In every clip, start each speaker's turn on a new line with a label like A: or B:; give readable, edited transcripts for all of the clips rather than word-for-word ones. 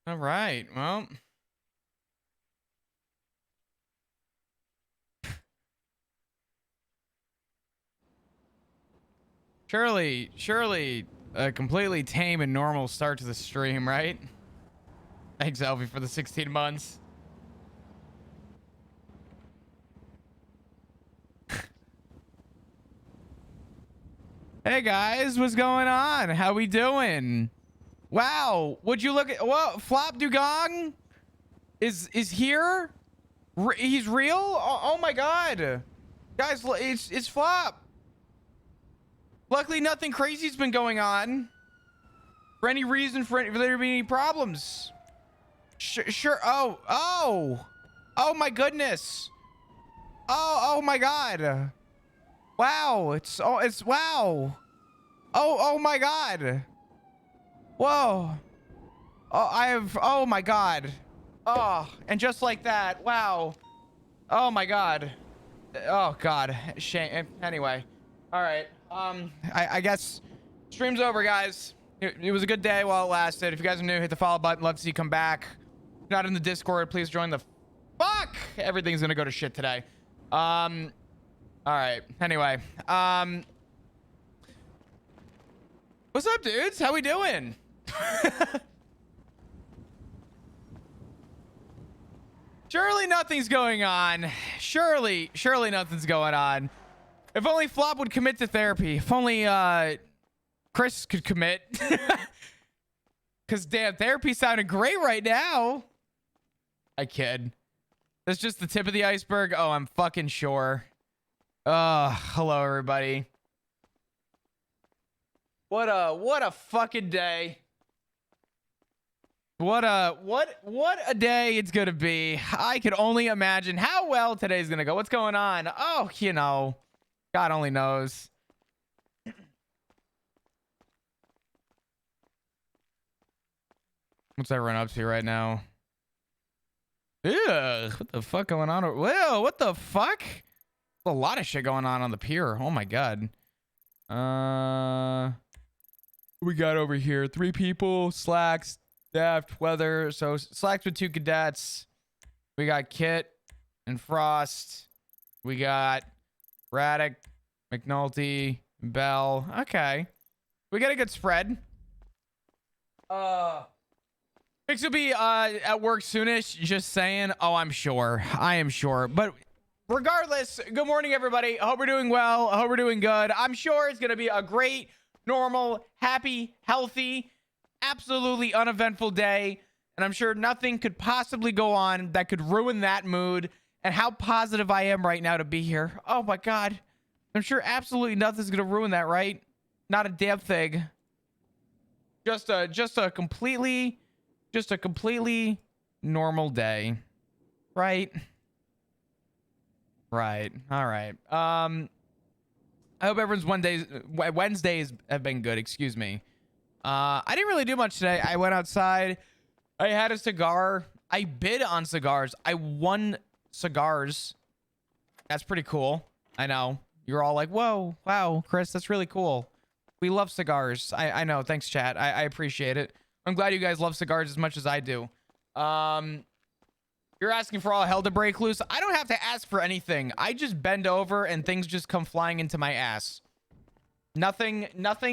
A: All right. Well, surely a completely tame and normal start to the stream, right? Thanks, Elvie, for the 16 months. Hey guys, what's going on? How we doing? Wow, would you look at well, Flop Dugong is here? He's real? Oh my god. Guys, it's Flop. Luckily nothing crazy's been going on. For any reason for there to be any problems. Sure. Oh my goodness. Oh my god. Wow, it's wow. Oh my god. Whoa. Oh my god. Oh, and just like that. Wow. Oh my god. Oh god. Shame. Anyway. All right. I guess stream's over, guys. It was a good day while it lasted. If you guys are new, hit the follow button. Love to see you come back. If you're not in the Discord, please join the fuck. Everything's gonna go to shit today. All right. Anyway, what's up, dudes? How we doing? Surely nothing's going on. Surely nothing's going on. If only Flop would commit to therapy. If only Chris could commit. Cause damn, therapy sounded great right now. I kid. That's just the tip of the iceberg. Oh, I'm fucking sure. Hello everybody. What a fucking day. What a day it's gonna be. I could only imagine how well today's gonna go. What's going on? Oh, you know, God only knows. What's everyone up to right now? Ugh, what the fuck going on? Whoa, what the fuck? A lot of shit going on the pier. Oh my god. We got over here 3 people: Slacks, Daft, Weather. So Slacks with 2 cadets. We got Kit and Frost. We got Raddick, McNulty, Bell. Okay, we got a good spread. Fix will be at work soonish. Just saying. Oh, I'm sure. I am sure. But regardless, good morning, everybody. I hope we're doing well. I hope we're doing good. I'm sure it's going to be a great, normal, happy, healthy, absolutely uneventful day. And I'm sure nothing could possibly go on that could ruin that mood and how positive I am right now to be here. Oh, my God. I'm sure absolutely nothing's going to ruin that, right? Not a damn thing. Just a completely normal day. Right? Right. All right. I hope everyone's Wednesdays have been good. Excuse me. I didn't really do much today. I went outside. I had a cigar. I bid on cigars. I won cigars. That's pretty cool. I know. You're all like, whoa, wow, Chris, that's really cool. We love cigars. I know. Thanks, chat. I appreciate it. I'm glad you guys love cigars as much as I do. You're asking for all hell to break loose. I don't have to ask for anything. I just bend over and things just come flying into my ass. Nothing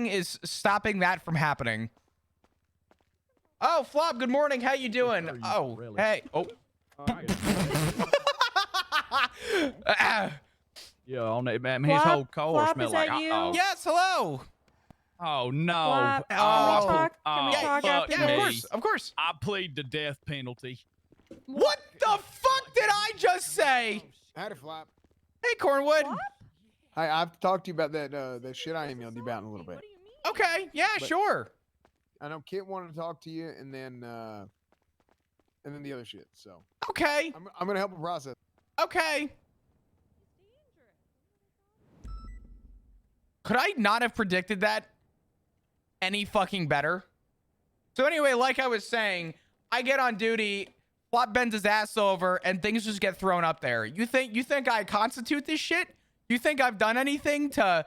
A: is stopping that from happening. Oh, Flop, good morning. How you doing? Oh, really? Hey. Oh.
B: Yeah, on it, man. His whole car smells like
C: you?
A: Yes, hello.
B: Oh no.
C: Flop, can we talk? Can we talk after
A: yeah,
C: this?
A: of course.
B: I plead the death penalty.
A: What the fuck did I just say?
D: Howdy, Flop.
A: Hey, Cornwood.
C: What?
D: Hi, I've talked to you about that shit I emailed you about in a little bit.
A: Okay, yeah,
D: But-
A: sure.
D: I know Kit wanted to talk to you, and then the other shit. So
A: Okay,
D: I'm gonna help him process.
A: okay. Could I not have predicted that any fucking better? So anyway, like I was saying, I get on duty, Flop bends his ass over, and things just get thrown up there. You think I constitute this shit? You think I've done anything to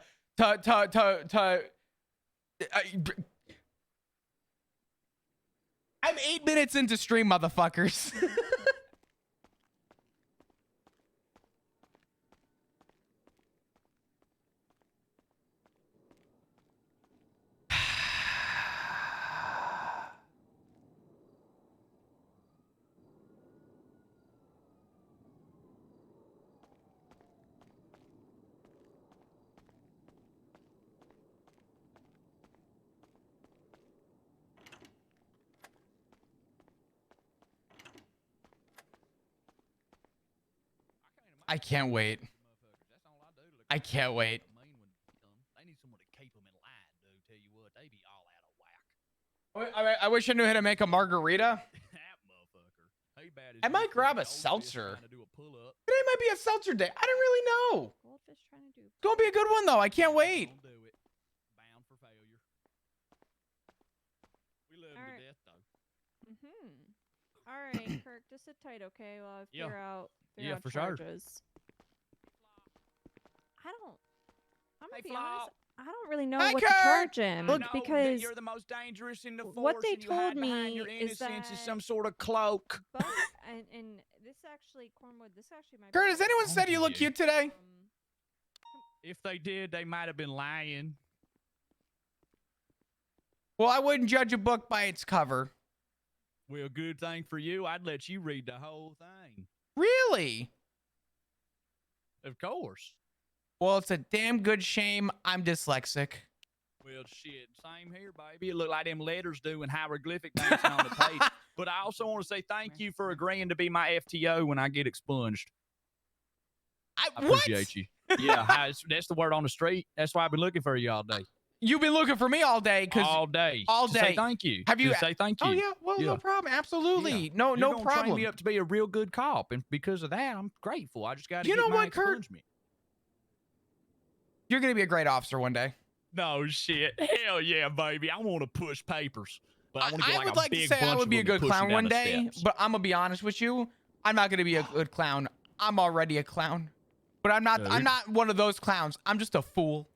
A: I I'm 8 minutes into stream, motherfuckers. I can't wait. I can't wait.
B: They need someone to keep them in line, dude. Tell you what, they be all out of whack.
A: I wish I knew how to make a margarita.
B: That motherfucker. Hey, bad as
A: I
B: you
A: might grab a
B: goldfish
A: seltzer.
B: trying to do a pull-up.
A: Today might be a seltzer day. I don't really know.
C: Goldfish trying to do.
A: It's gonna be a good one though. I can't wait.
B: Don't do it. Bound for failure. We love him
C: Alright.
B: to death, though.
C: All right, Kirk, just sit tight, okay? While I
B: Yeah.
C: figure out
B: Yeah,
C: out
B: for sure.
C: charges. I'm gonna
B: Hey,
C: be
B: Flop.
C: honest. I don't really know
A: Hi,
C: what
A: Kirk.
C: to charge him
B: I know that
C: because
B: you're the most dangerous in the force.
C: what they
B: and you hide
C: told
B: behind
C: me
B: your
C: is
B: innocence is
C: that-
B: some sort of cloak.
C: Buck and this actually Cornwood. This actually might.
A: Kurt,
C: be
A: has anyone said you look cute today?
B: If they did, they might have been lying.
A: Well, I wouldn't judge a book by its cover.
B: Well, good thing for you. I'd let you read the whole thing.
A: Really?
B: Of course.
A: Well, it's a damn good shame I'm dyslexic.
B: Well, shit. Same here, baby. It looked like them letters doing hieroglyphic dancing on the page. But I also want to say thank you for agreeing to be my FTO when I get expunged. I
A: What?
B: appreciate you. Yeah, that's the word on the street. That's why I've been looking for you all day.
A: You've been looking for me all day because
B: All day.
A: all
B: To say
A: day.
B: thank you.
A: Have you-
B: To say thank you.
A: Oh yeah, well no
B: Yeah.
A: problem. Absolutely.
B: Yeah.
A: No,
B: You're
A: no
B: gonna
A: problem.
B: train me up to be a real good cop, and because of that, I'm grateful. I just got to
A: You
B: get
A: know
B: my
A: what, Kurt?
B: expungement.
A: You're gonna be a great officer one day.
B: No shit. Hell yeah, baby. I want to push papers, but I want to get like
A: would
B: a
A: like to
B: big
A: say
B: bunch
A: I would
B: of
A: be a
B: them and
A: good
B: push 'em
A: clown
B: down
A: one
B: the
A: day,
B: steps.
A: but I'm gonna be honest with you. I'm not gonna be a good clown. I'm already a clown. But I'm not.
B: Yeah,
A: I'm not one of those clowns. I'm just a fool.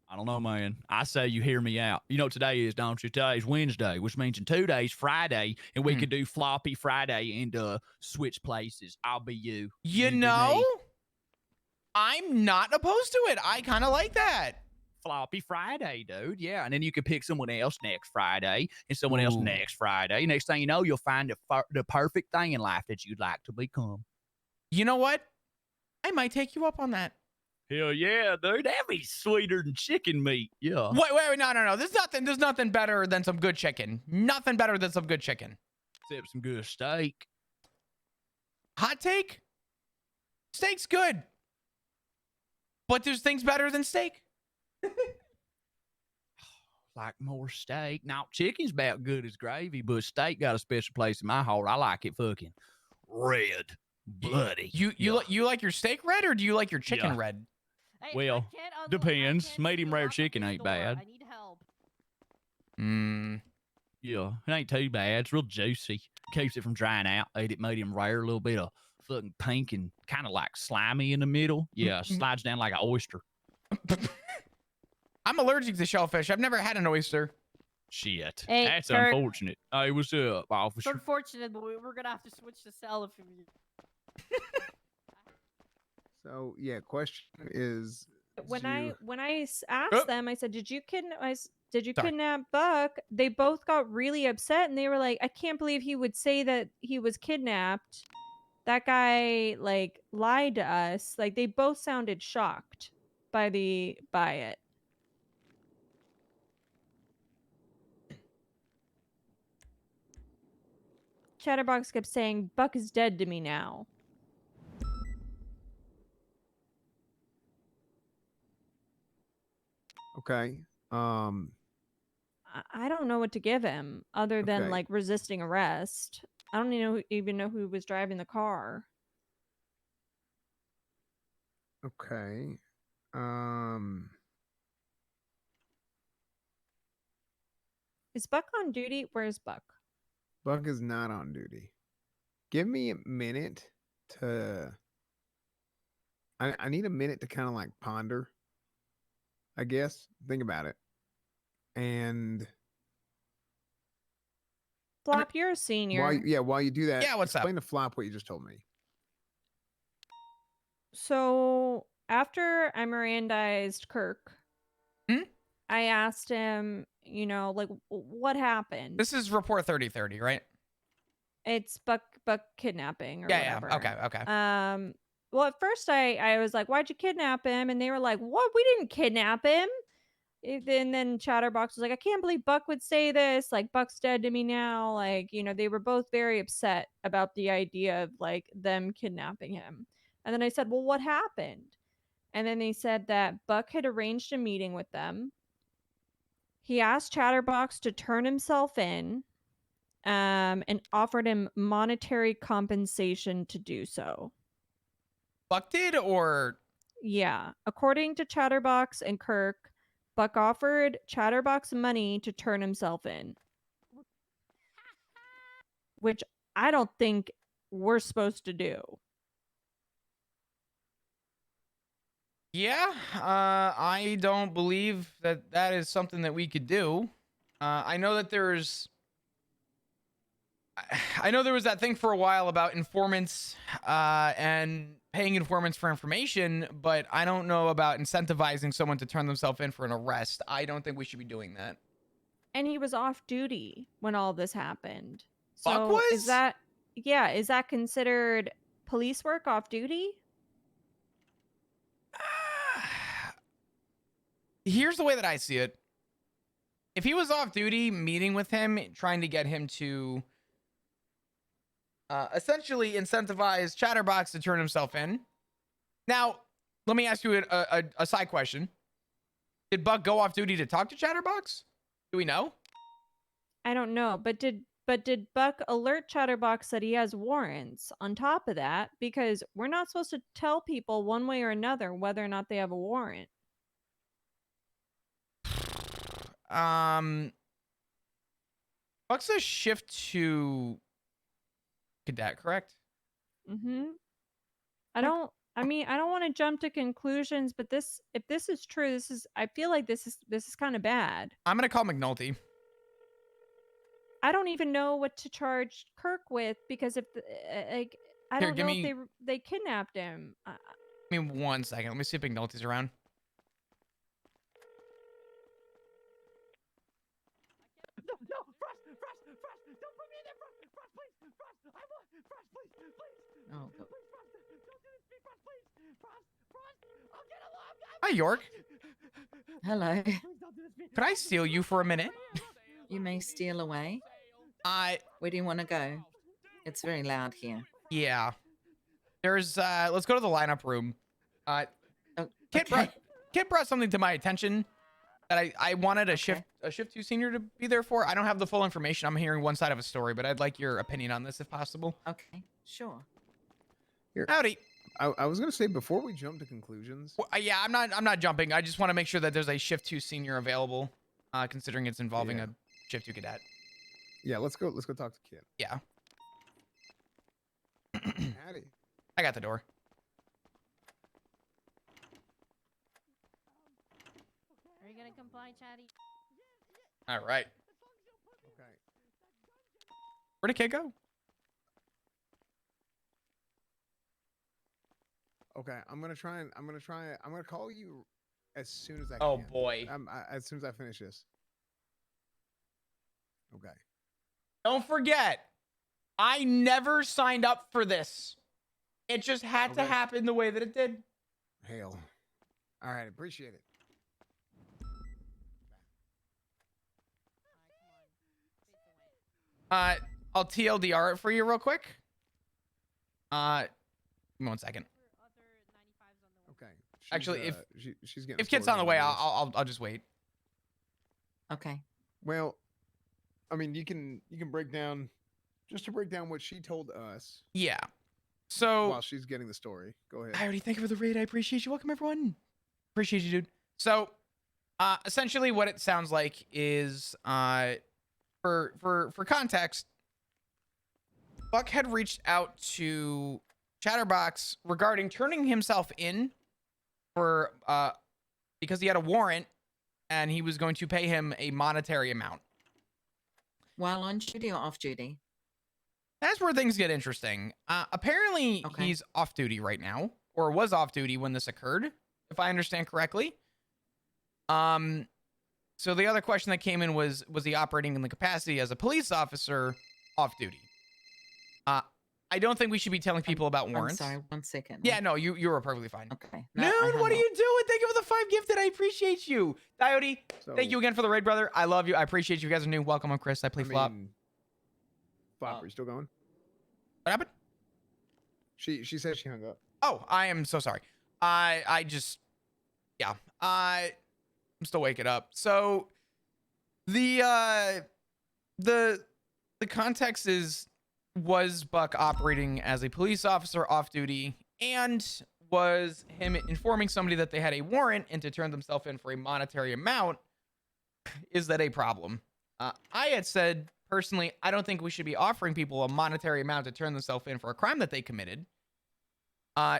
B: I don't know, man. I say you hear me out. You know what today is, don't you? Today's Wednesday, which means in 2 days, Friday, and we could do Floppy Friday and switch places. I'll be you.
A: You
B: be
A: know,
B: me.
A: I'm not opposed to it. I kind of like that.
B: Floppy Friday, dude. Yeah, and then you could pick someone else next Friday and someone else
A: Ooh.
B: next Friday. Next thing you know, you'll find the perfect thing in life that you'd like to become.
A: You know what? I might take you up on that.
B: Hell yeah, dude. That'd be sweeter than chicken meat. Yeah.
A: Wait, no. There's nothing better than some good chicken. Nothing better than some good chicken.
B: Except some good steak.
A: Hot take? Steak's good. But there's things better than steak.
B: Like more steak. Now, chicken's about good as gravy, but steak got a special place in my heart. I like it fucking red, bloody.
A: You like your steak red or do you like your chicken
B: Yeah.
A: red?
E: Hey,
B: Well,
E: I can't
B: depends.
E: I can't
B: Medium
E: see
B: rare
E: around the
B: chicken
E: big
B: ain't
E: door.
B: bad.
E: I need help.
A: Mmm.
B: Yeah, it ain't too bad. It's real juicy. Keeps it from drying out. Ate it medium rare, a little bit of fucking pink and kind of like slimy in the middle. Yeah, slides down like an oyster.
A: I'm allergic to shellfish. I've never had an oyster.
B: Shit.
E: Hey,
B: That's
E: Kirk.
B: unfortunate. Hey, what's up,
E: It's
B: officer?
E: unfortunate, but we're gonna have to switch to sell if you.
D: So yeah, question is
C: when
D: you-
C: I asked them, I said, "Did you
A: Sorry.
C: kidnap Buck?" They both got really upset and they were like, "I can't believe he would say that he was kidnapped. That guy like lied to us." Like they both sounded shocked by it. Chatterbox kept saying, "Buck is dead to me now."
D: okay.
C: I don't know what to give him other than
D: Okay.
C: like resisting arrest. I don't even know who was driving the car.
D: Okay.
C: Is Buck on duty? Where's Buck?
D: Buck is not on duty. Give me a minute to. I need a minute to kind of like ponder. I guess think about it, and
C: Flop, you're a senior.
D: While you do that,
A: Yeah, what's up?
D: explain to Flop what you just told me.
C: So after I Mirandized Kirk,
A: Hmm?
C: I asked him, you know, like what happened?
A: This is report 3030, right?
C: It's Buck kidnapping or
A: Yeah,
C: whatever.
A: yeah. Okay.
C: Well, at first I was like, why'd you kidnap him? And they were like, what? We didn't kidnap him. And then Chatterbox was like, I can't believe Buck would say this. Like, Buck's dead to me now. Like, you know, they were both very upset about the idea of like them kidnapping him. And then I said, well, what happened? And then they said that Buck had arranged a meeting with them. He asked Chatterbox to turn himself in, and offered him monetary compensation to do so.
A: Buck did, or
C: Yeah. According to Chatterbox and Kirk, Buck offered Chatterbox money to turn himself in. Which I don't think we're supposed to do.
A: yeah, I don't believe that that is something that we could do. I know that I know there was that thing for a while about informants and paying informants for information, but I don't know about incentivizing someone to turn themselves in for an arrest. I don't think we should be doing that.
C: And he was off duty when all this happened.
A: Buck
C: So
A: was?
C: is that considered police work off duty?
A: Here's the way that I see it. If he was off duty, meeting with him, trying to get him to essentially incentivize Chatterbox to turn himself in. Now, let me ask you a side question. Did Buck go off duty to talk to Chatterbox? Do we know?
C: I don't know, but did Buck alert Chatterbox that he has warrants on top of that? Because we're not supposed to tell people one way or another whether or not they have a warrant.
A: Buck's a shift to cadet, correct?
C: Mm-hmm. I don't want to jump to conclusions, but if this is true, I feel like this is kind of bad.
A: I'm gonna call McNulty.
C: I don't even know what to charge Kirk with because if like I
A: Here,
C: don't know if they kidnapped him.
A: Give me 1 second. Let me see if McNulty's around.
B: No, Frost, don't put me in there, Frost, please, Frost, I want, Frost, please.
F: Oh,
B: Please, Frost, don't do this to me, Frost, please, Frost, I'll get along.
A: Hi, York.
F: hello.
B: Please don't do this to me.
A: Could I steal you for a minute?
F: You may steal away.
A: I
F: Where do you want to go? It's very loud here.
A: Yeah. There's let's go to the lineup room.
F: Oh,
A: Kit
F: okay.
A: brought something to my attention that I wanted a shift 2 senior to be there for. I don't have the full information. I'm hearing one side of a story, but I'd like your opinion on this if possible.
F: Okay, sure.
A: Howdy.
D: I was gonna say before we jump to conclusions.
A: Well, yeah, I'm not jumping. I just want to make sure that there's a shift 2 senior available, considering it's involving
D: Yeah.
A: a shift 2 cadet.
D: Yeah, let's go talk to Kit.
A: Yeah.
D: Howdy.
A: I got the door.
E: Are you gonna comply, Chatty?
A: All right.
D: Okay.
A: Where'd Kit go?
D: Okay, I'm gonna call you as soon as I
A: Oh
D: can.
A: boy.
D: As soon as I finish this. Okay.
A: Don't forget, I never signed up for this. It just had to
D: Okay.
A: happen the way that it did.
D: Hail. All right, appreciate it.
A: I'll TLDR it for you real quick. Give me 1 second.
D: Okay.
A: Actually,
D: she's getting
A: If Kit's on the way, I'll just wait.
F: Okay.
D: Well, I mean, you can break down what she told us
A: Yeah. So
D: while she's getting the story. Go ahead.
A: I already thank you for the raid. I appreciate you. Welcome everyone. Appreciate you, dude. So essentially what it sounds like is for context, Buck had reached out to Chatterbox regarding turning himself in for because he had a warrant and he was going to pay him a monetary amount.
F: While on duty or off duty?
A: That's where things get interesting. Apparently,
F: Okay.
A: he's off duty right now, or was off duty when this occurred, if I understand correctly. So the other question that came in was he operating in the capacity as a police officer off duty? I don't think we should be telling people about warrants.
F: I'm sorry, 1 second.
A: Yeah, no, you were perfectly fine.
F: Okay.
A: Noon,
F: I
A: what
F: hung
A: are
F: up.
A: you doing? Thank you for the 5 gifted. I appreciate you. Diode,
D: So,
A: thank you again for the raid, brother. I love you. I appreciate you. You guys are new. Welcome. I'm Chris. I play Flop.
D: Flop, are you still going?
A: What happened?
D: She said she hung up.
A: Oh, I am so sorry. I just, yeah. I'm still waking up. So the context was Buck operating as a police officer off duty, and was him informing somebody that they had a warrant and to turn themselves in for a monetary amount. Is that a problem? I had said personally, I don't think we should be offering people a monetary amount to turn themselves in for a crime that they committed.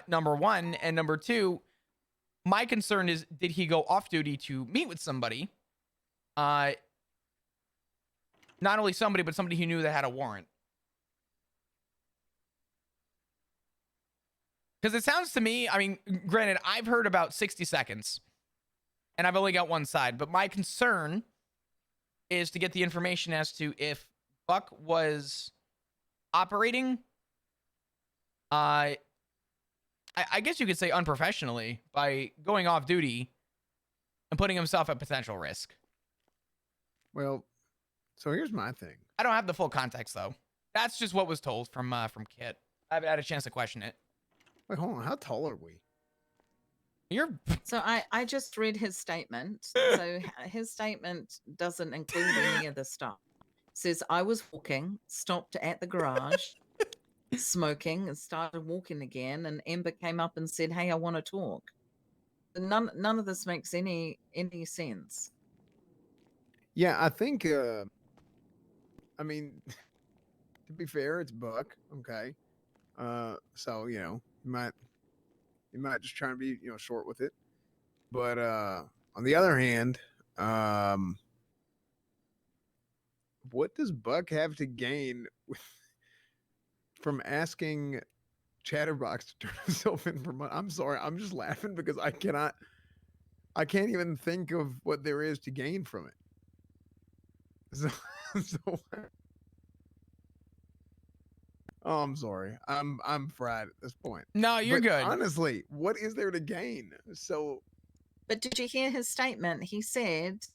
A: Number one, and number two, my concern is, did he go off duty to meet with somebody? Not only somebody, but somebody he knew that had a warrant. Because it sounds to me, I mean, granted, I've heard about 60 seconds, and I've only got one side, but my concern is to get the information as to if Buck was operating, I guess you could say unprofessionally, by going off duty and putting himself at potential risk.
D: Well, so here's my thing.
A: I don't have the full context, though. That's just what was told from Kit. I haven't had a chance to question it.
D: Wait, hold on. How tall are we?
A: You're
F: So I just read his statement. So his statement doesn't include any of the stuff. It says, I was walking, stopped at the garage, smoking, and started walking again. And Ember came up and said, hey, I want to talk. None of this makes any sense.
D: Yeah, I think. I mean, to be fair, it's Buck. Okay. So you might just try and be short with it. But on the other hand, what does Buck have to gain from asking Chatterbox to turn himself in for money? I'm sorry, I'm just laughing because I can't even think of what there is to gain from it. So oh, I'm sorry. I'm fried at this point.
A: no, you're
D: But
A: good.
D: honestly, what is there to gain? So
F: But did you hear his statement? He says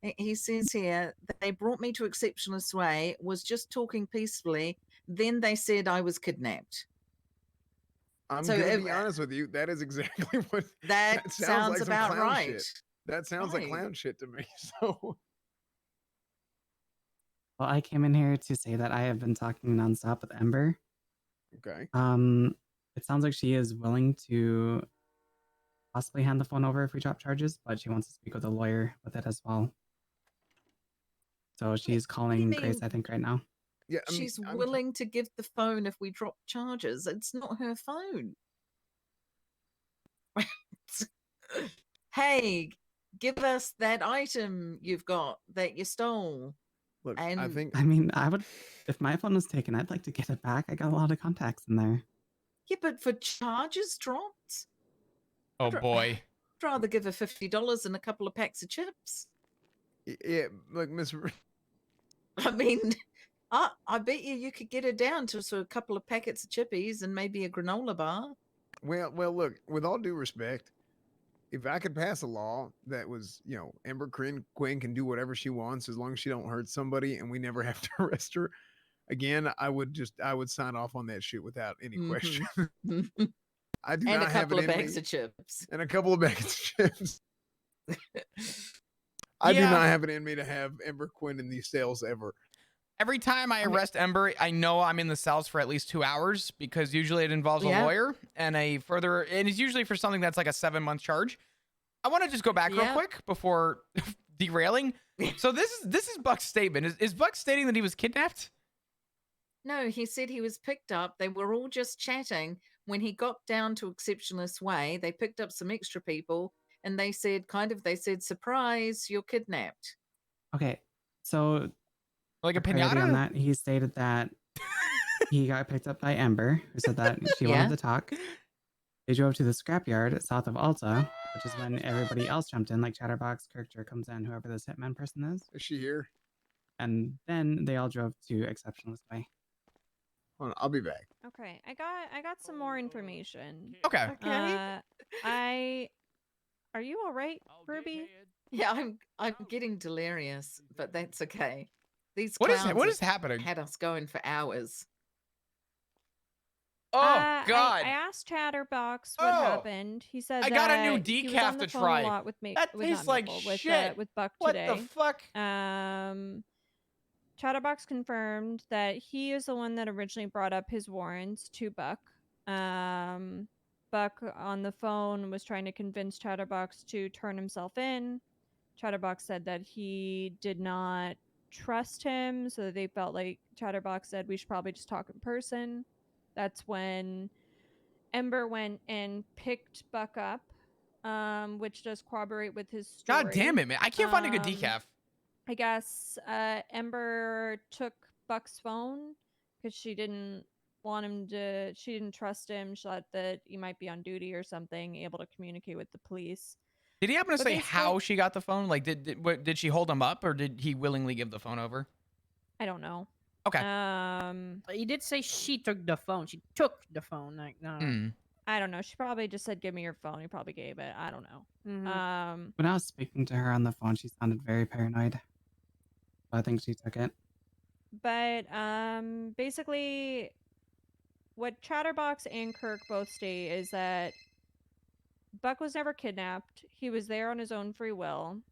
F: here that they brought me to Exceptionalist Way, was just talking peacefully. Then they said I was kidnapped.
D: I'm
F: So
D: gonna
F: if-
D: be honest with you. That is exactly what
F: That
D: sounds
F: sounds
D: like some
F: about
D: clown
F: right.
D: shit. That sounds like
F: Right.
D: clown shit to me. So
G: Well, I came in here to say that I have been talking nonstop with Ember.
D: okay.
G: It sounds like she is willing to possibly hand the phone over if we drop charges, but she wants to speak with a lawyer with it as well. So she's calling Grace,
F: mean?
G: I think, right now.
D: Yeah, I mean,
F: She's
D: I'm-
F: willing to give the phone if we drop charges. It's not her phone. Hey, give us that item you've got that you stole.
D: Look, I
F: and-
D: think
G: I mean, I would, if my phone was taken, I'd like to get it back. I got a lot of contacts in there.
F: Yeah, but for charges dropped,
A: Oh boy.
F: I'd rather give her $50 and a couple of packs of chips.
D: yeah, look, Miss.
F: I mean, I bet you could get her down to a couple of packets of chippies and maybe a granola bar.
D: Well, look. With all due respect, if I could pass a law that was, Ember Quinn can do whatever she wants as long as she don't hurt somebody, and we never have to arrest her again, I would sign off on that shit without any question. I do
F: And
D: not
F: a
D: have
F: couple
D: it
F: of
D: in
F: bags
D: me.
F: of chips.
D: And a couple of bags of chips. I do
A: Yeah.
D: not have it in me to have Ember Quinn in these cells ever.
A: Every time I arrest Ember, I know I'm in the cells for at least 2 hours, because usually it involves a
F: Yeah.
A: lawyer and and it's usually for something that's like a 7-month charge. I want to just go back real
F: Yeah.
A: quick before derailing. So this is Buck's statement. Is Buck stating that he was kidnapped?
F: No, he said he was picked up. They were all just chatting. When he got down to Exceptionalist Way, they picked up some extra people and they said, surprise, you're kidnapped.
G: Okay, so
A: Like a
G: For clarity on
A: pinata?
G: that, he stated that he got picked up by Ember, who said that she
F: Yeah.
G: wanted to talk. They drove to the scrapyard south of Alta, which is when everybody else jumped in, like Chatterbox, Kirkjer comes in, whoever this hitman person is.
D: Is she here?
G: And then they all drove to Exceptionalist Way.
D: Hold on, I'll be back.
C: Okay, I got some more information.
A: Okay.
F: Okay.
C: Are you all right,
B: Oh,
C: Ruby?
F: Yeah, I'm getting delirious, but that's okay. These
A: What
F: clowns
A: is
F: have
A: happening?
F: had us going for hours.
A: Oh God!
C: I asked Chatterbox what
A: Oh.
C: happened. He said
A: I got a new
C: that he was
A: decaf
C: on the
A: to
C: phone
A: try.
C: a lot with
A: That
C: with
A: tastes
C: not
A: like
C: Maple,
A: shit.
C: with Buck
A: What
C: today.
A: the fuck?
C: Chatterbox confirmed that he is the one that originally brought up his warrants to Buck. Buck on the phone was trying to convince Chatterbox to turn himself in. Chatterbox said that he did not trust him, so they felt like Chatterbox said we should probably just talk in person. That's when Ember went and picked Buck up, which does corroborate with his story.
A: God damn it, man! I can't find a good decaf.
C: I guess Ember took Buck's phone because she didn't want him to. She didn't trust him. She thought that he might be on duty or something, able to communicate with the police.
A: Did he happen to
C: But
A: say
C: they
A: how
C: spoke-
A: she got the phone? Like, did she hold him up, or did he willingly give the phone over?
C: I don't know.
A: Okay.
E: He did say she took the phone. She took the phone. Like, no.
A: Hmm.
C: I don't know. She probably just said, "Give me your phone." He probably gave it. I don't know.
E: Mhm.
G: When I was speaking to her on the phone, she sounded very paranoid. So I think she took it.
C: But basically, what Chatterbox and Kirk both state is that Buck was never kidnapped. He was there on his own free will.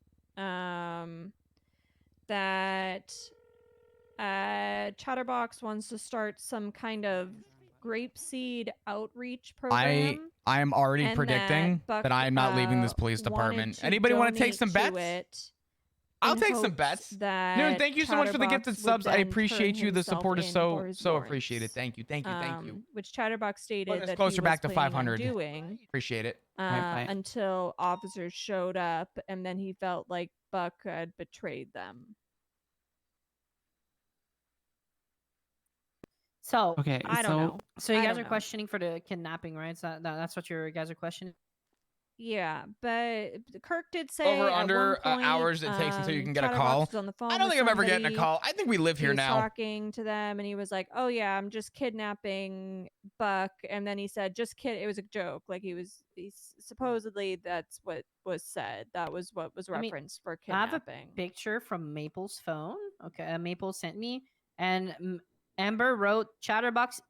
C: That Chatterbox wants to start some kind of grapeseed outreach program.
A: I am already
C: and
A: predicting
C: Buck,
A: that I am not leaving this police
C: wanted
A: department.
C: to
A: Anybody want to take
C: donate
A: some
C: to
A: bets?
C: it
A: I'll
C: in
A: take some
C: hopes
A: bets.
C: that
A: Noon, thank you so much for the
C: Chatterbox
A: gifted
C: would
A: subs. I
C: then
A: appreciate
C: turn
A: you. The
C: himself
A: support is
C: in
A: so
C: for his
A: appreciated.
C: warrants.
A: Thank you. Thank you.
C: Which Chatterbox
A: Putting
C: stated
A: us
C: that
A: closer
C: he was
A: back to
C: planning on
A: 500.
C: doing
A: Appreciate it.
G: Bye.
C: until officers showed up, and then he felt like Buck had betrayed them.
E: So,
G: Okay,
C: I don't know.
E: so you
C: I
E: guys
C: don't
E: are
C: know.
E: questioning for the kidnapping, right? So that's what you guys are questioning.
C: Yeah, but Kirk did say
A: Over
C: at
A: under
C: one point,
A: hours it takes until you can get a
C: Chatterbox
A: call.
C: was on the phone
A: I don't
C: with
A: think I'm ever getting a
C: somebody.
A: call. I think we live
C: He
A: here
C: was
A: now.
C: talking to them, and he was like, "Oh yeah, I'm just kidnapping Buck," and then he said, "Just kid." It was a joke. Like he's supposedly that's what was said. That was what was
E: I mean,
C: referenced for
E: I have
C: kidnapping.
E: a picture from Maple's phone. Okay, Maple sent me, and Amber wrote Chatterbox.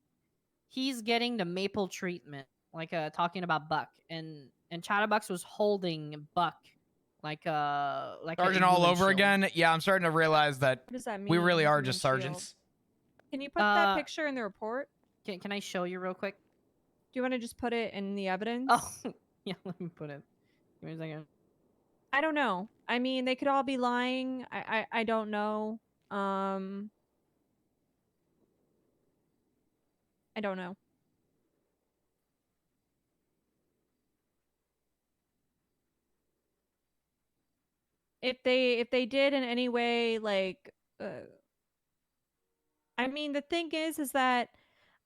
E: He's getting the Maple treatment, like talking about Buck, and Chatterbox was holding Buck, like a
A: Sergeant all
E: human
A: over
E: shield.
A: again. Yeah, I'm starting to realize that
C: What does that mean?
A: we really are
C: human
A: just
C: shield?
A: sergeants.
C: Can you put that picture in the report?
E: Can I show you real quick?
C: Do you want to just put it in the evidence?
E: Oh, yeah. Let me put it. Give me a second.
C: I don't know. I mean, they could all be lying. I don't know. I don't know. If they did in any way, like, I mean, the thing is that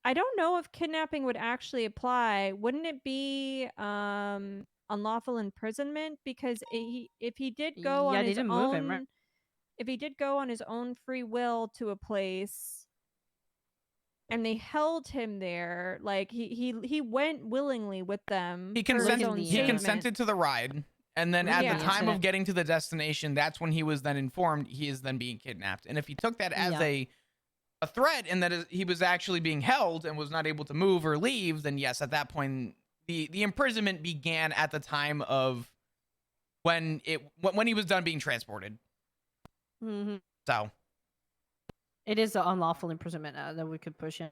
C: I don't know if kidnapping would actually apply. Wouldn't it be unlawful imprisonment? Because if he did go
E: Yeah,
C: on
E: they
C: his
E: didn't move him, right?
C: own, if he did go on his own free will to a place, and they held him there, like he went willingly with them.
A: He
C: per his
A: consented.
C: own
E: the,
A: He
C: statement.
A: consented to the ride, and then
E: Look
A: at
C: at
A: the
C: the
A: time of
E: incident.
A: getting to the destination, that's when he was then informed he is then being kidnapped. And if he took that as
E: Yeah.
A: a threat, and that he was actually being held and was not able to move or leave, then yes, at that point, the imprisonment began at the time of when he was done being transported.
E: Mm-hmm.
A: So
E: It is an unlawful imprisonment that we could push in.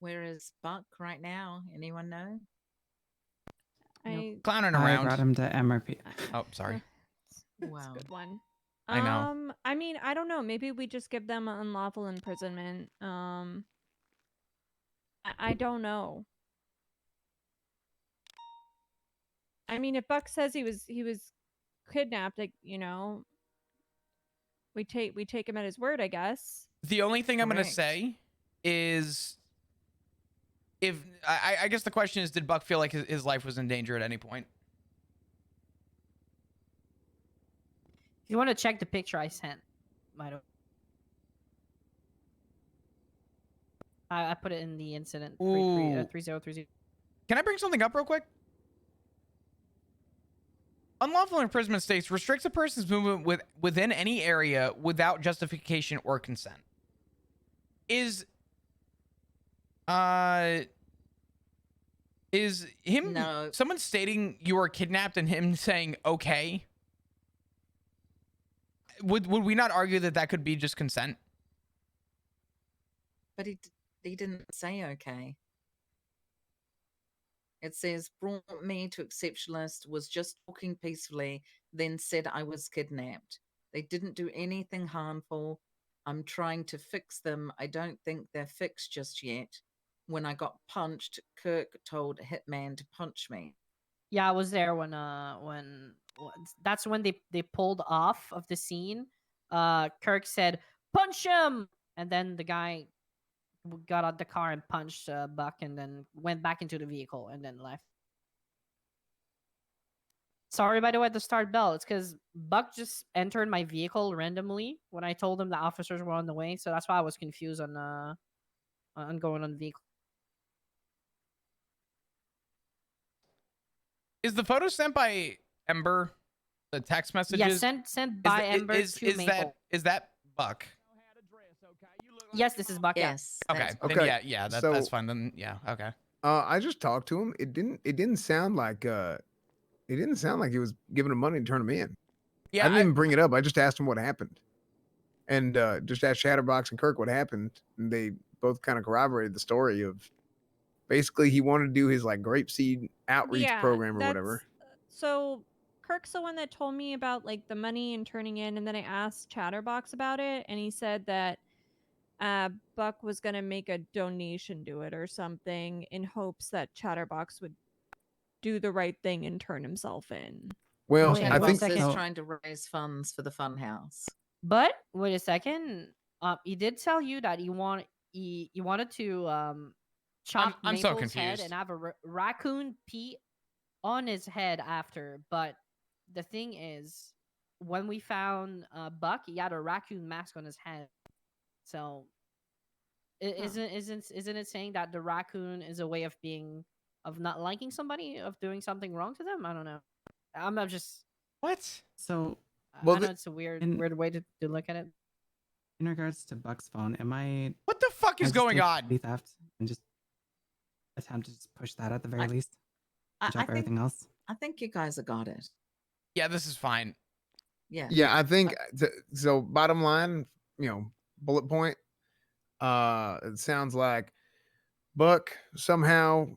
F: Where is Buck right now? Anyone know?
A: clowning
G: I
A: around.
G: brought him to MRP.
A: Oh, sorry.
C: That's
F: Wow.
C: a good one.
A: I know.
C: I mean, I don't know. Maybe we just give them unlawful imprisonment. I don't know. I mean, if Buck says he was kidnapped, like, we take him at his word, I guess.
A: The only thing I'm gonna
F: Correct.
A: say is, if I guess the question is, did Buck feel like his life was in danger at any point?
E: If you want to check the picture I sent, by the way. I put it in the incident
A: Ooh.
E: 3030.
A: Can I bring something up real quick? Unlawful imprisonment states restricts a person's movement within any area without justification or consent. Is him
F: No.
A: someone stating you were kidnapped and him saying okay? Would we not argue that that could be just consent?
F: But he didn't say okay. It says brought me to exceptionalist, was just talking peacefully, then said I was kidnapped. They didn't do anything harmful. I'm trying to fix them. I don't think they're fixed just yet. When I got punched, Kirk told Hitman to punch me.
E: Yeah, I was there when that's when they pulled off of the scene. Kirk said, "Punch him!" And then the guy got out the car and punched Buck, and then went back into the vehicle and then left. Sorry, by the way, the start bell. It's because Buck just entered my vehicle randomly when I told him the officers were on the way, so that's why I was confused on going on the vehicle.
A: Is the photo sent by Ember? The text messages?
E: Yeah, sent by Ember to Maple.
A: Is that Buck?
E: Yes, this is Buck. Yeah.
F: Yes.
A: Okay.
F: that's
A: Then
D: Okay,
A: yeah,
D: so-
A: that's fine. Then yeah, okay.
D: I just talked to him. It didn't sound like he was giving him money to turn him in.
A: Yeah,
D: I didn't even bring it up. I just asked him what happened, and just asked Chatterbox and Kirk what happened, and they both kind of corroborated the story of basically he wanted to do his like grapeseed outreach program or whatever.
C: So Kirk's the one that told me about like the money and turning in, and then I asked Chatterbox about it, and he said that Buck was gonna make a donation to it or something in hopes that Chatterbox would do the right thing and turn himself in.
D: Well,
E: Wait,
D: I
E: one
D: think
E: second.
F: is
G: So-
F: trying to raise funds for the fun house.
E: But wait a second. He did tell you that he wanted to chop
A: I'm so
E: Maple's head
A: confused.
E: and have a raccoon pee on his head after. But the thing is, when we found Buck, he had a raccoon mask on his head. So isn't it saying that the raccoon is a way of not liking somebody, of doing something wrong to them? I don't know. I'm just
A: What?
G: So
D: Well,
E: I know it's a weird way to look at it.
G: in regards to Buck's phone, am I
A: What the fuck is
G: just
A: going
G: take
A: on?
G: petty theft and just attempt to just push that at the very
F: I-
G: least?
F: I
G: And drop
F: think
G: everything else?
F: I think you guys have got it.
A: Yeah, this is fine.
F: Yeah.
D: yeah, I think so. Bottom line, bullet point. It sounds like Buck somehow,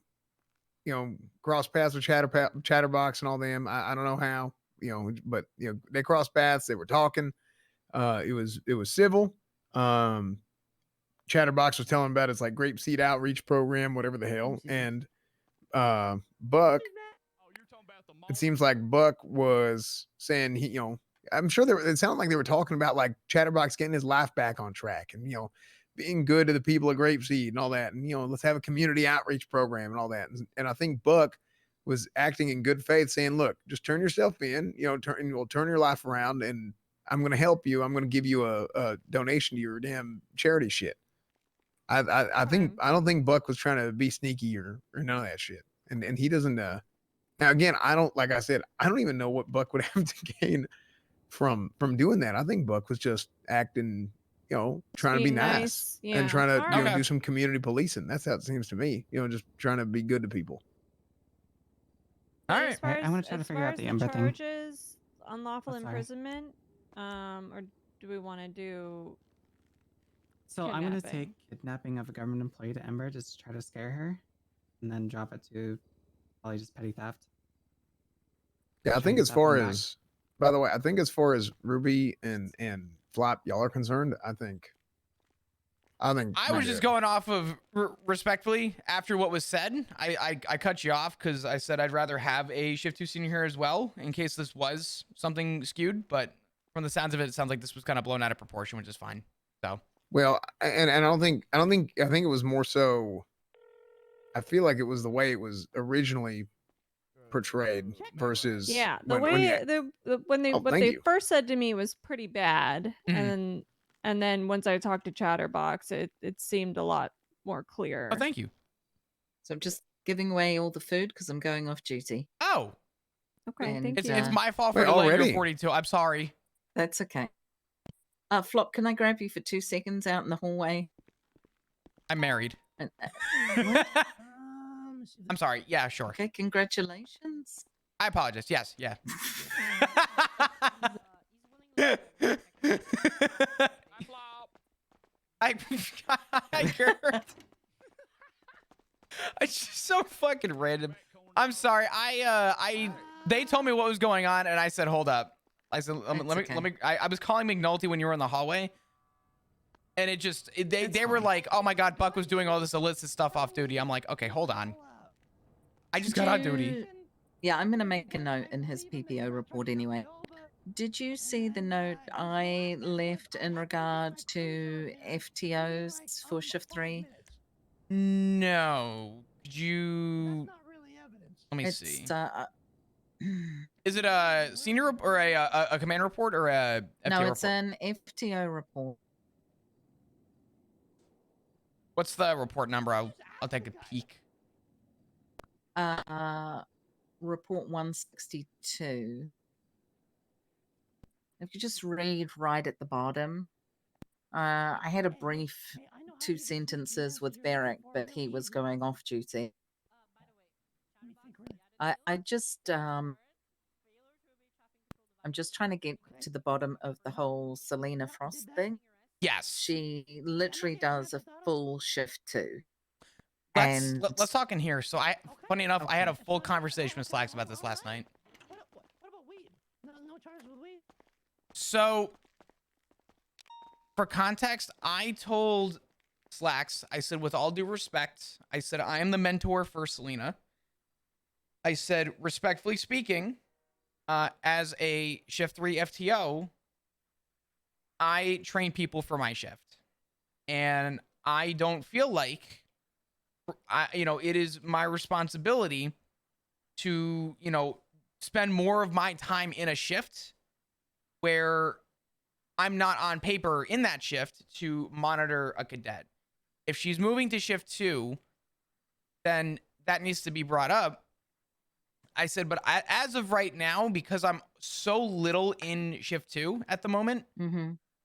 D: crossed paths with Chatterbox and all them. I don't know how, but they crossed paths. They were talking. It was civil. Chatterbox was telling about his like grapeseed outreach program, whatever the hell, and Buck. It seems like Buck was saying I'm sure it sounded like they were talking about like Chatterbox getting his life back on track and being good to the people of Grapeseed and all that, and let's have a community outreach program and all that. And I think Buck was acting in good faith, saying, "Look, just turn yourself in, we'll turn your life around, and I'm going to help you. I'm going to give you a donation to your damn charity shit." I don't think Buck was trying to be sneaky or none of that shit, and he doesn't. Now again, like I said, I don't even know what Buck would have to gain from doing that. I think Buck was just acting, trying to be
C: being
D: nice
C: nice,
D: and trying to
C: yeah.
A: Okay.
D: do some community policing. That's how it seems to me. Just trying to be good to people.
C: But
A: All
C: as
A: right.
C: far
G: I wanna
C: as-
G: try to
C: as
G: figure
C: far
G: out
C: as
G: the Ember thing.
C: charges, unlawful
G: Oh, sorry.
C: imprisonment, or do we want to do?
G: So I'm gonna
C: Kidnapping.
G: take kidnapping of a government employee to Ember just to try to scare her, and then drop it to probably just petty theft.
D: Yeah, I
G: Try
D: think
G: to
D: as
G: get that
D: far
G: one back.
D: as, by the way, I think as far as Ruby and Flop y'all are concerned, I think I think
A: I was just going off of respectfully after what was said. I cut you off because I said I'd rather have a shift 2 senior here as well in case this was something skewed. But from the sounds of it, it sounds like this was kind of blown out of proportion, which is fine. So
D: Well, and I think it was more so. I feel like it was the way it was originally portrayed versus
C: Yeah, the
D: when
C: way
D: you-
C: when they
D: Oh,
C: what
D: thank
C: they
D: you.
C: first said to me was pretty bad,
A: Mhm.
C: and then once I talked to Chatterbox, it seemed a lot more clear.
A: oh, thank you.
F: So I'm just giving away all the food because I'm going off duty.
A: Oh,
C: Okay,
F: And,
C: thank you.
A: it's my fault for
D: Wait,
A: delaying your
D: already?
A: 42. I'm sorry.
F: That's okay. Flop, can I grab you for 2 seconds out in the hallway?
A: I'm married.
F: And,
A: I'm sorry. Yeah, sure.
F: okay, congratulations.
A: I apologize. Yes, yeah. I heard. It's just so fucking random. I'm sorry. They told me what was going on, and I said, "Hold up." I said, "Let me." I was calling McNulty when you were in the hallway, and they were like, "Oh my God, Buck was doing all this illicit stuff off duty." I'm like, "Okay, hold on. I just got on duty."
F: Yeah, I'm going to make a note in his PPO report anyway. Did you see the note I left in regard to FTOs for shift 3?
A: No. Could you? Let me see. Is it a senior or a command report or a FTO
F: no, it's
A: report?
F: an FTO report.
A: What's the report number? I'll take a peek.
F: Report 162. If you just read right at the bottom. I had a brief 2 sentences with Barrack, but he was going off duty. I just I'm just trying to get to the bottom of the whole Selena Frost thing.
A: Yes.
F: She literally does a full shift too.
A: Let's talk in here. So funny enough, I had a full conversation with Slacks about this last night.
H: What about weed? No charges with weed?
A: So for context, I told Slacks, I said, with all due respect, I said, I am the mentor for Selena. I said, respectfully speaking, as a shift 3 FTO, I train people for my shift. And I don't feel like, it is my responsibility to, spend more of my time in a shift where I'm not on paper in that shift to monitor a cadet. If she's moving to shift 2, then that needs to be brought up. I said, but as of right now, because I'm so little in shift 2 at the moment,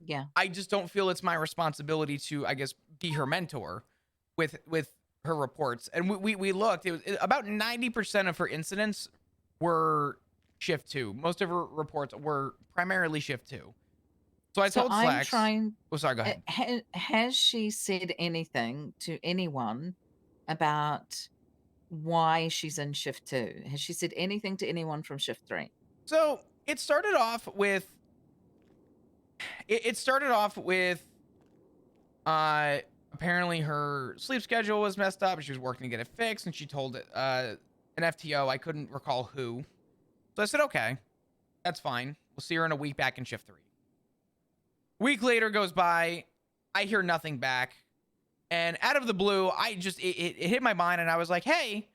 F: yeah,
A: I just don't feel it's my responsibility to, I guess, be her mentor with her reports. And we looked, it was about 90% of her incidents were shift 2. Most of her reports were primarily shift 2. So I told Slacks. Oh, sorry, go ahead.
F: Has she said anything to anyone about why she's in shift 2? Has she said anything to anyone from shift 3?
A: So it started off with apparently her sleep schedule was messed up and she was working to get it fixed, and she told an FTO, I couldn't recall who. So I said, okay, that's fine. We'll see her in a week back in shift 3. Week later goes by, I hear nothing back, and out of the blue, it hit my mind, and I was like, hey,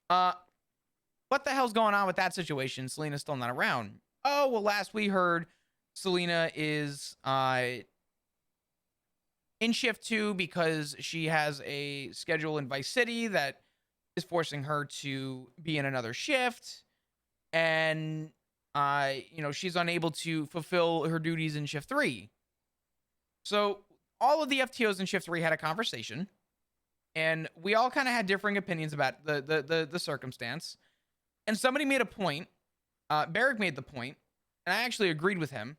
A: what the hell's going on with that situation? Selena's still not around. Oh, well, last we heard, Selena is in shift 2 because she has a schedule in Vice City that is forcing her to be in another shift, and she's unable to fulfill her duties in shift 3. So all of the FTOs in shift 3 had a conversation, and we all kind of had differing opinions about the circumstance. And somebody made a point. Barrick made the point, and I actually agreed with him,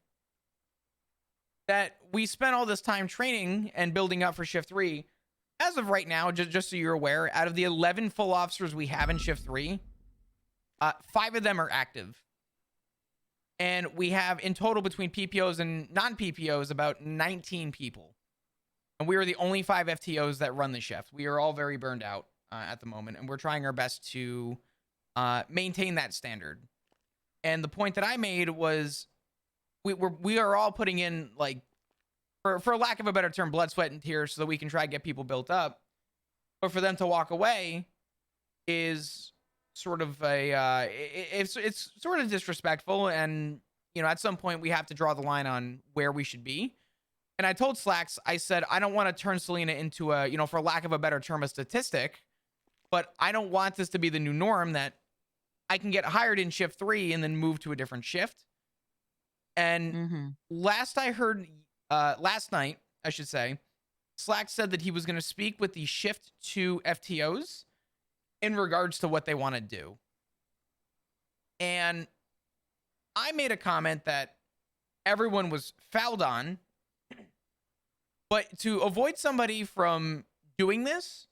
A: that we spent all this time training and building up for shift 3. As of right now, just so you're aware, out of the 11 full officers we have in shift 3, 5 of them are active. And we have in total between PPOs and non-PPOs about 19 people. And we are the only 5 FTOs that run the shift. We are all very burned out at the moment, and we're trying our best to maintain that standard. And the point that I made was we are all putting in, like, for lack of a better term, blood, sweat, and tears so that we can try to get people built up. But for them to walk away is sort of it's sort of disrespectful. And, you know, at some point we have to draw the line on where we should be. And I told Slacks, I said, I don't want to turn Selena into a, you know, for lack of a better term, a statistic, but I don't want this to be the new norm that I can get hired in shift 3 and then move to a different shift. And last night, I should say, Slack said that he was going to speak with the shift 2 FTOs in regards to what they want to do. And I made a comment that everyone was fouled on, but to avoid somebody from doing this,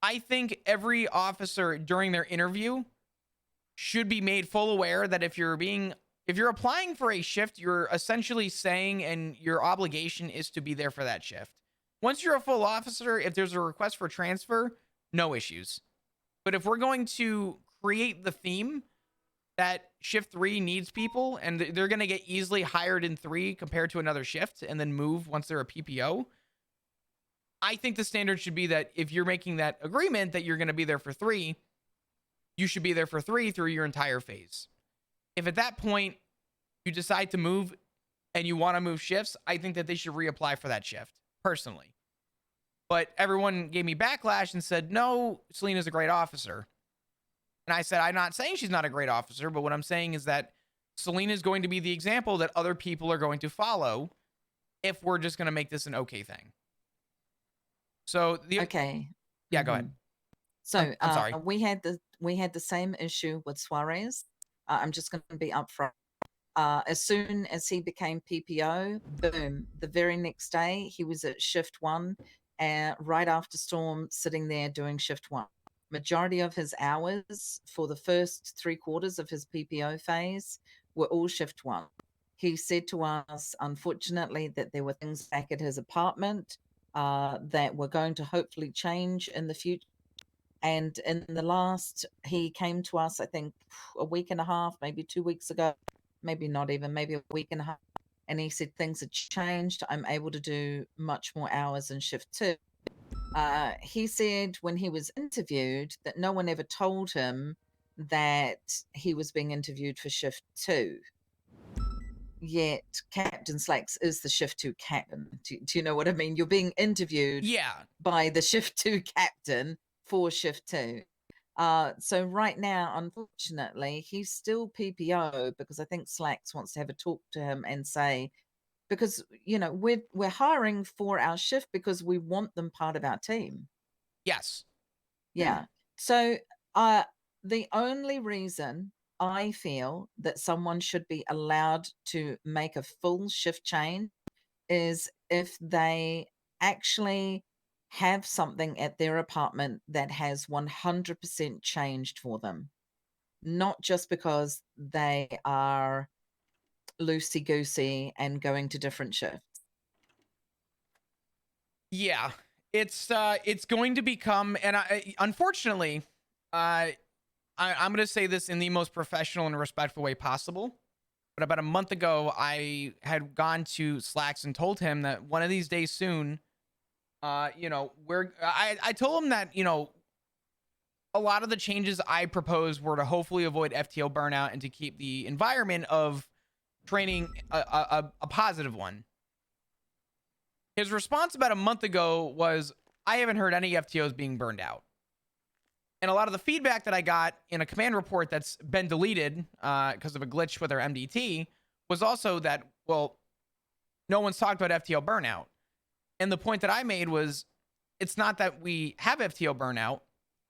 A: I think every officer during their interview should be made full aware that if you're applying for a shift, you're essentially saying, and your obligation is to be there for that shift. Once you're a full officer, if there's a request for transfer, no issues. But if we're going to create the theme that shift 3 needs people and they're going to get easily hired in 3 compared to another shift and then move once they're a PPO, I think the standard should be that if you're making that agreement that you're going to be there for 3, you should be there for 3 through your entire phase. If at that point you decide to move and you want to move shifts, I think that they should reapply for that shift, personally. But everyone gave me backlash and said, no, Selena's a great officer. And I said, I'm not saying she's not a great officer, but what I'm saying is that Selena is going to be the example that other people are going to follow if we're just going to make this an okay thing. So
F: Okay.
A: Yeah, go ahead.
F: So
A: I'm sorry.
F: we had the same issue with Suarez. I'm just going to be upfront. As soon as he became PPO, boom, the very next day he was at shift 1, and right after Storm, sitting there doing shift 1. Majority of his hours for the first 3 quarters of his PPO phase were all shift 1. He said to us, unfortunately, that there were things back at his apartment that were going to hopefully change in the future. And in the last, he came to us, I think, a week and a half, maybe 2 weeks ago, maybe not even, maybe a week and a half. And he said, things had changed. I'm able to do much more hours in shift 2. He said when he was interviewed that no one ever told him that he was being interviewed for shift 2. Yet Captain Slacks is the shift 2 captain. Do you know what I mean? You're being interviewed by the shift 2 captain for shift 2. So right now, unfortunately, he's still PPO because I think Slacks wants to have a talk to him and say, because, you know, we're hiring for our shift because we want them part of our team.
A: Yes.
F: Yeah. So the only reason I feel that someone should be allowed to make a full shift change is if they actually have something at their apartment that has 100% changed for them, not just because they are loosey-goosey and going to different shifts.
A: Yeah, it's going to become, and unfortunately, I'm going to say this in the most professional and respectful way possible. But about a month ago, I had gone to Slacks and told him that one of these days soon, you know, I told him that, you know, a lot of the changes I proposed were to hopefully avoid FTO burnout and to keep the environment of training a positive one. His response about a month ago was, I haven't heard any FTOs being burned out. And a lot of the feedback that I got in a command report that's been deleted because of a glitch with our MDT was also that, well, no one's talked about FTO burnout. And the point that I made was, it's not that we have FTO burnout.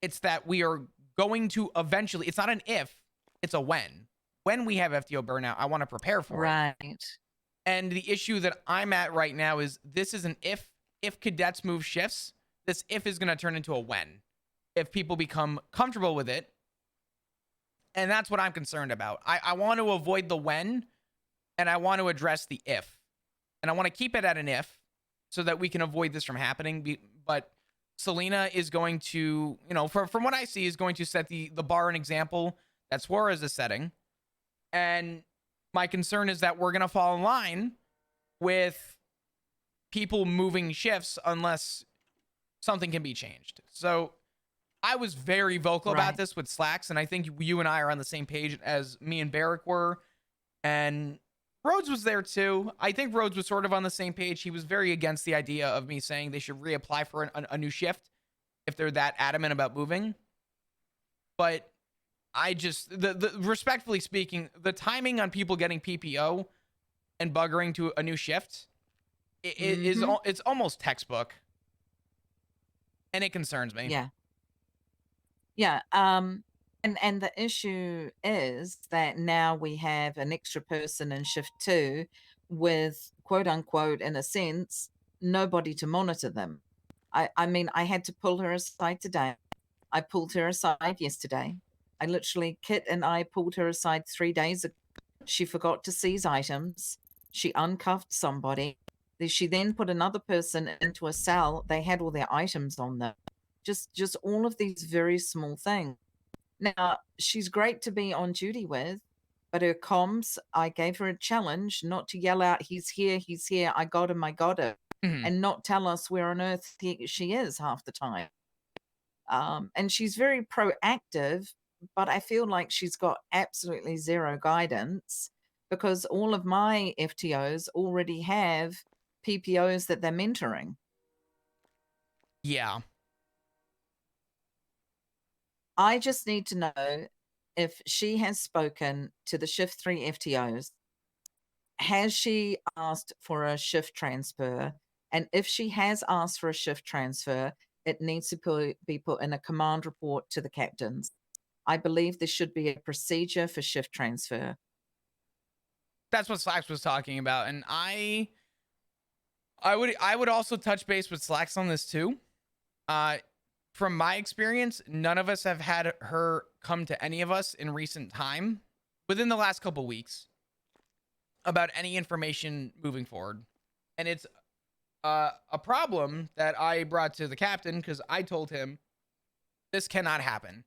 A: It's that we are going to eventually, it's not an if, it's a when. When we have FTO burnout, I want to prepare for it.
F: Right.
A: And the issue that I'm at right now is this is an if cadets move shifts, this if is going to turn into a when. If people become comfortable with it. And that's what I'm concerned about. I want to avoid the when, and I want to address the if. And I want to keep it at an if. so that we can avoid this from happening. But Selena is going to, you know, from what I see, is going to set the bar and example that Suarez is setting. And my concern is that we're going to fall in line with people moving shifts unless something can be changed. So I was very vocal about
F: Right.
A: this with Slacks, and I think you and I are on the same page as me and Barrick were. And Rhodes was there too. I think Rhodes was sort of on the same page. He was very against the idea of me saying they should reapply for a new shift if they're that adamant about moving. But I just, the respectfully speaking, the timing on people getting PPO and buggering to a new shift it's almost textbook, and it concerns me.
F: Yeah. Yeah. And the issue is that now we have an extra person in shift 2 with, quote unquote, in a sense, nobody to monitor them. I mean, I had to pull her aside today. I pulled her aside yesterday. I literally, Kit and I pulled her aside 3 days ago. She forgot to seize items. She uncuffed somebody. She then put another person into a cell. They had all their items on them. Just all of these very small things. Now, she's great to be on duty with, but her comms, I gave her a challenge not to yell out, he's here, I got him,
A: Mhm.
F: and not tell us where on earth she is half the time. And she's very proactive, but I feel like she's got absolutely zero guidance because all of my FTOs already have PPOs that they're mentoring.
A: Yeah.
F: I just need to know if she has spoken to the shift 3 FTOs. Has she asked for a shift transfer? And if she has asked for a shift transfer, it needs to be put in a command report to the captains. I believe there should be a procedure for shift transfer.
A: That's what Slacks was talking about, and I would also touch base with Slacks on this too. From my experience, none of us have had her come to any of us in recent time within the last couple weeks about any information moving forward. And it's a problem that I brought to the captain because I told him this cannot happen.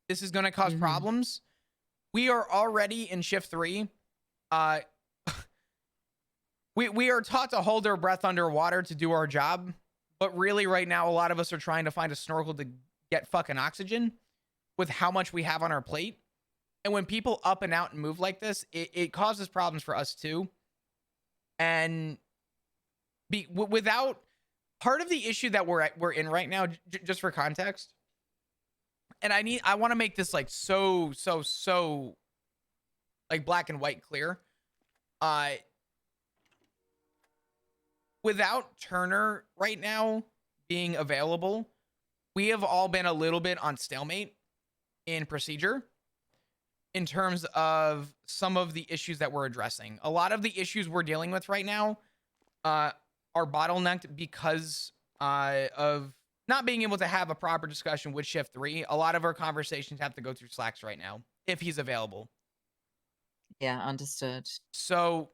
A: This is going to cause problems. We are already in shift 3. We are taught to hold our breath underwater to do our job. But really right now, a lot of us are trying to find a snorkel to get fucking oxygen with how much we have on our plate. And when people up and out and move like this, it causes problems for us too. And without part of the issue that we're in right now, just for context, and I want to make this like so like black and white clear. Without Turner right now being available, we have all been a little bit on stalemate in procedure in terms of some of the issues that we're addressing. A lot of the issues we're dealing with right now are bottlenecked because of not being able to have a proper discussion with Shift 3. A lot of our conversations have to go through Slacks right now, if he's available.
F: Yeah, understood.
A: So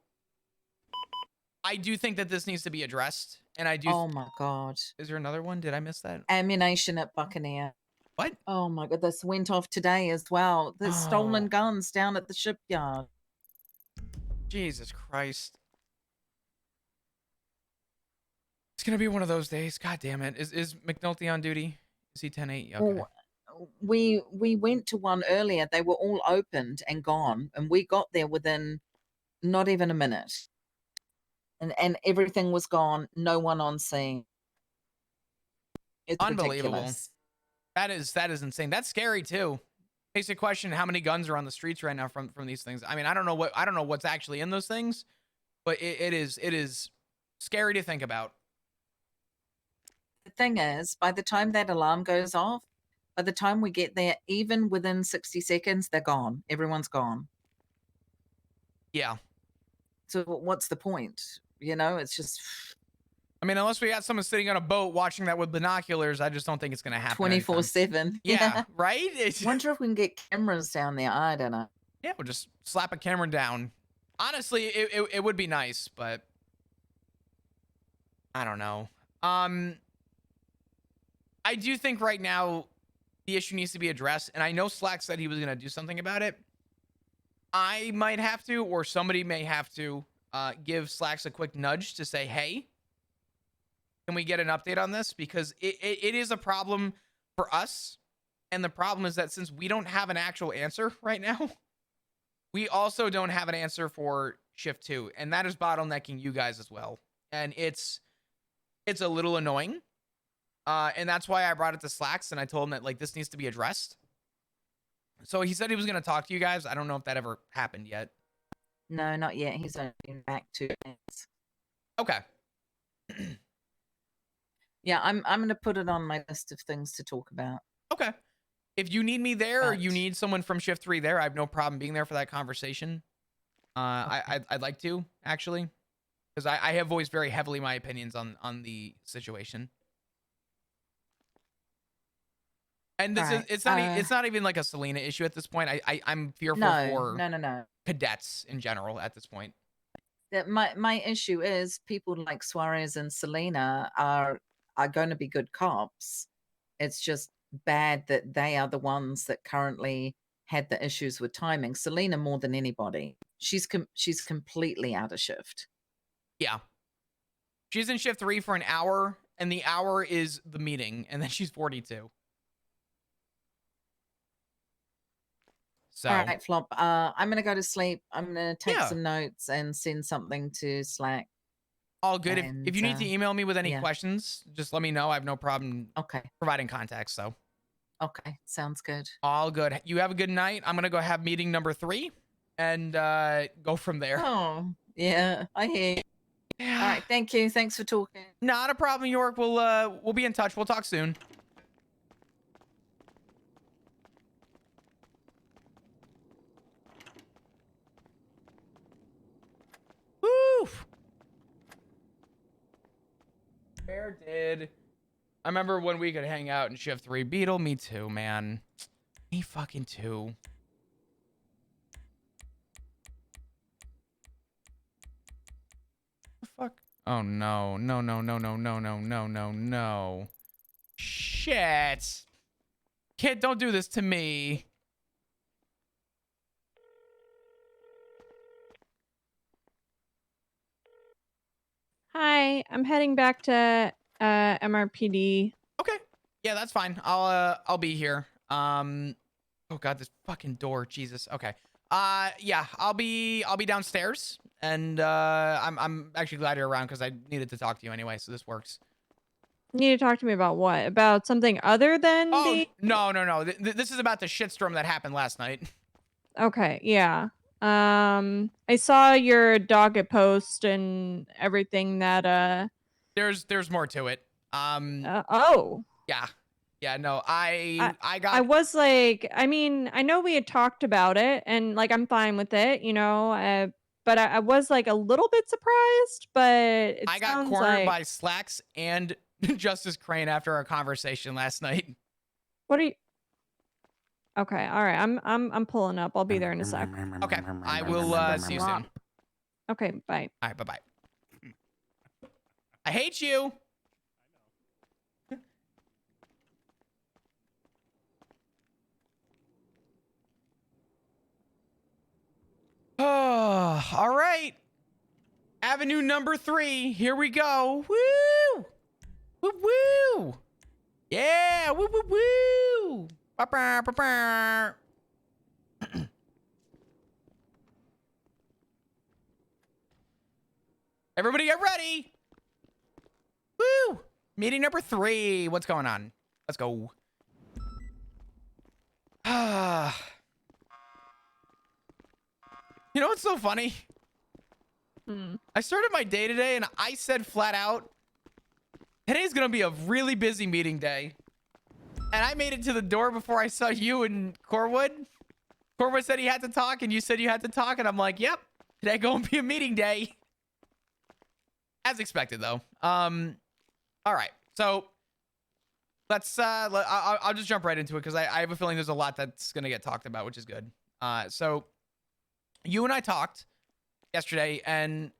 A: I do think that this needs to be addressed. And I do.
F: Oh my God.
A: Is there another one? Did I miss that?
F: Ammunition at Buccaneer.
A: What?
F: Oh my God. This went off today as well. There's stolen guns down at the shipyard.
A: Jesus Christ. It's going to be one of those days. God damn it. Is McNulty on duty? Is he 10-8? Okay.
F: Well, we went to one earlier. They were all opened and gone. And we got there within not even a minute. And everything was gone. No one on scene. It's
A: Unbelievable.
F: ridiculous.
A: That is insane. That's scary too. Makes you question how many guns are on the streets right now from these things. I mean, I don't know what's actually in those things, but it is scary to think about.
F: The thing is, by the time that alarm goes off, by the time we get there, even within 60 seconds, they're gone. Everyone's gone.
A: Yeah.
F: So what's the point? You know, it's just.
A: I mean, unless we got someone sitting on a boat watching that with binoculars, I just don't think it's going to happen.
F: 24/7.
A: Yeah, right?
F: Wonder if we can get cameras down there. I don't know.
A: Yeah, we'll just slap a camera down. Honestly, it would be nice, but I don't know. I do think right now the issue needs to be addressed, and I know Slack said he was gonna do something about it. I might have to, or somebody may have to, give Slacks a quick nudge to say, hey, can we get an update on this? Because it is a problem for us. And the problem is that since we don't have an actual answer right now, we also don't have an answer for shift 2. And that is bottlenecking you guys as well. And it's a little annoying. And that's why I brought it to Slacks and I told him that like this needs to be addressed. So he said he was going to talk to you guys. I don't know if that ever happened yet.
F: No, not yet. He's only been back 2 minutes.
A: Okay.
F: Yeah, I'm gonna put it on my list of things to talk about.
A: Okay. If you need me there or you
F: But-
A: need someone from shift 3 there, I have no problem being there for that conversation. I'd like to actually, because I have voiced very heavily my opinions on the situation. And this
F: Alright,
A: it's not even like a Selena issue at this point. I'm fearful for
F: No.
A: cadets in general at this point.
F: My issue is people like Suarez and Selena are going to be good cops. It's just bad that they are the ones that currently had the issues with timing. Selena more than anybody. She's completely out of shift.
A: Yeah. She's in shift 3 for an hour, and the hour is the meeting, and then she's 42. So
F: All right, Flop. I'm gonna go to sleep. I'm gonna take
A: Yeah.
F: some notes and send something to Slack.
A: all good. If
F: And,
A: you need to email me with any
F: yeah.
A: questions, just let me know. I have no problem
F: Okay.
A: providing context. So
F: Okay. Sounds good.
A: all good. You have a good night. I'm gonna go have meeting number 3 and go from there.
F: Oh, yeah. I hear you. All right. Thank you. Thanks for talking.
A: Not a problem, York. We'll be in touch. We'll talk soon. Woo! Where did I remember when we could hang out in shift 3? Beetle, me too, man. Me fucking too. The fuck? Oh no. No. Shit. Kid, don't do this to me.
C: Hi, I'm heading back to MRPD.
A: Okay. Yeah, that's fine. I'll be here. Oh god, this fucking door. Jesus. Okay. Yeah, I'll be downstairs, and I'm actually glad you're around because I needed to talk to you anyway, so this works.
C: You need to talk to me about what? About something other than
A: Oh
C: the
A: no. This is about the shitstorm that happened last night.
C: Okay, yeah. I saw your docket post and everything that
A: There's more to it.
C: oh.
A: Yeah, no, I got
C: I was like, I mean, I know we had talked about it and like I'm fine with it, you know, but I was like a little bit surprised, but it
A: I got
C: sounds
A: cornered
C: like
A: by Slacks and Justice Crane after our conversation last night.
C: what are you Okay, all right. I'm pulling up. I'll be there in a sec.
A: Okay, I will see you soon.
C: Okay, bye.
A: All right, bye-bye. I hate you. Oh, all right. Avenue number 3. Here we go. Woo! Woo woo! Yeah! Woo woo woo! Ba-ba, ba-ba. Everybody get ready! Woo! Meeting number 3. What's going on? Let's go. You know what's so funny? I started my day today and I said flat out, today's gonna be a really busy meeting day. And I made it to the door before I saw you and Corwood. Corwood said he had to talk and you said you had to talk and I'm like, yep, today gonna be a meeting day. As expected though. All right, so let's I'll just jump right into it because I have a feeling there's a lot that's gonna get talked about, which is good. So you and I talked yesterday, and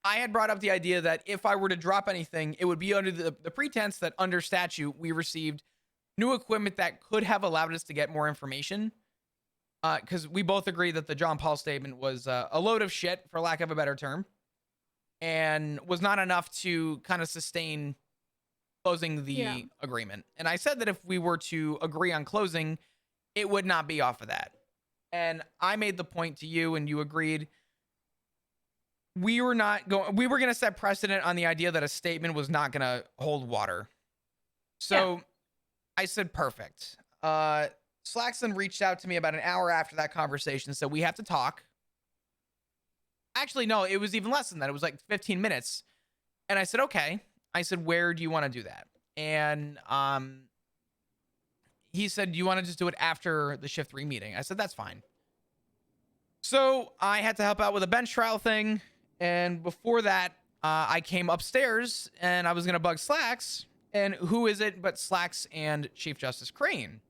A: I had brought up the idea that if I were to drop anything, it would be under the pretense that under statute, we received new equipment that could have allowed us to get more information. Because we both agree that the John Paul statement was a load of shit, for lack of a better term, and was not enough to kind of sustain closing the agreement. And I said that if we were to agree on closing, it would not be off of that. And I made the point to you, and you agreed. We were going to set precedent on the idea that a statement was not going to hold water. So I said, perfect. Slaxon reached out to me about an hour after that conversation, so we have to talk. Actually, no, it was even less than that. It was like 15 minutes. And I said, okay. I said, where do you want to do that? And he said, do you want to just do it after the shift 3 meeting? I said, that's fine. So I had to help out with a bench trial thing. And before that, I came upstairs and I was going to bug Slacks. And who is it but Slacks and Chief Justice Crane?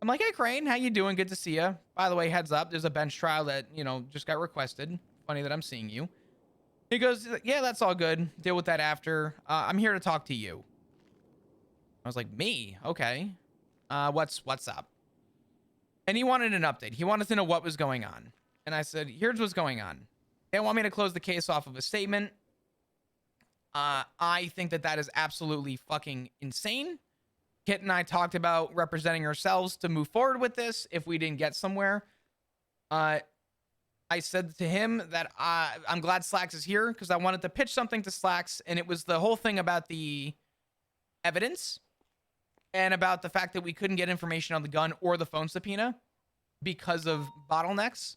A: I'm like, hey, Crane, how you doing? Good to see you. By the way, heads up, there's a bench trial that, just got requested. Funny that I'm seeing you. He goes, yeah, that's all good. Deal with that after. I'm here to talk to you. I was like, me? Okay. What's up? And he wanted an update. He wanted to know what was going on. And I said, here's what's going on. They want me to close the case off of a statement. I think that is absolutely fucking insane. Kit and I talked about representing ourselves to move forward with this if we didn't get somewhere. I said to him that I'm glad Slacks is here because I wanted to pitch something to Slacks, and it was the whole thing about the evidence and about the fact that we couldn't get information on the gun or the phone subpoena because of bottlenecks,